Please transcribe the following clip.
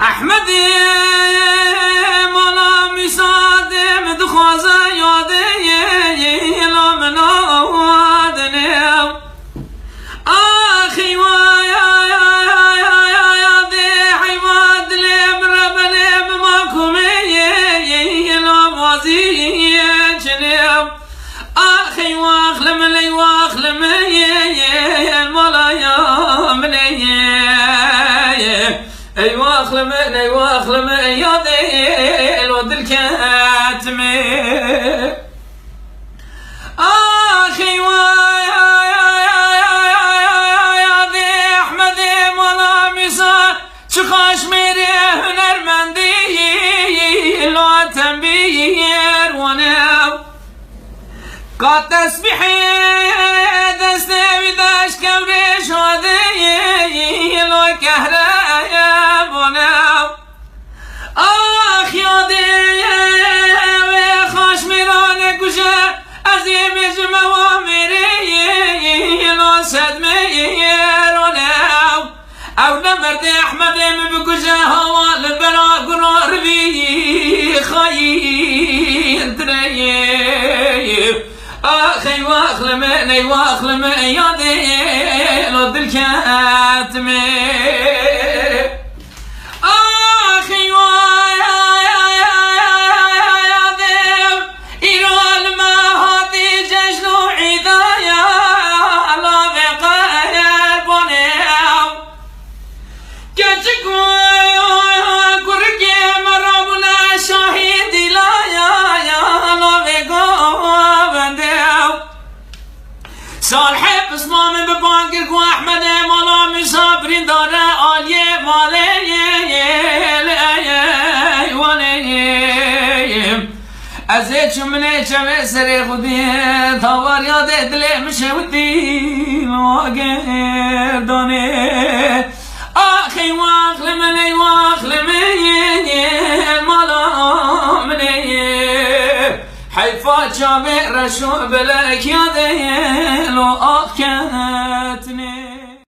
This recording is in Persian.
احمدی مولا میسادم دخوازه یاده لامنا وادنم آخی وایاده حیواد لیم ربنم ماکومی لاموازی چنم آخی واخلم لی واخلم مولا یامنی ای واخلم یا دل و دل کتمه آخی یا دی احمد مولا میسا چه کاشمیری هنرمندی لا تنبیر ونم قد تسبیحی دست بیداش کمری شده لا کهره آخ یاده و خوش میرانه کشه عظیم جموامری ناسد میرونه او نمرد احمد بکشه حوال برا گنار بی خیر تریم آخی واخلم یاده لدل کتمه صالح بسمام ببانگر کو احمد مولا مسافرین داره آلیه والیم از چمنه چمه سر خودی تاوار یاد دل مشودی مواگر دانه آخی واخلم مولا منه حیفا جامع رشو بلک یاده لو آخ کتنه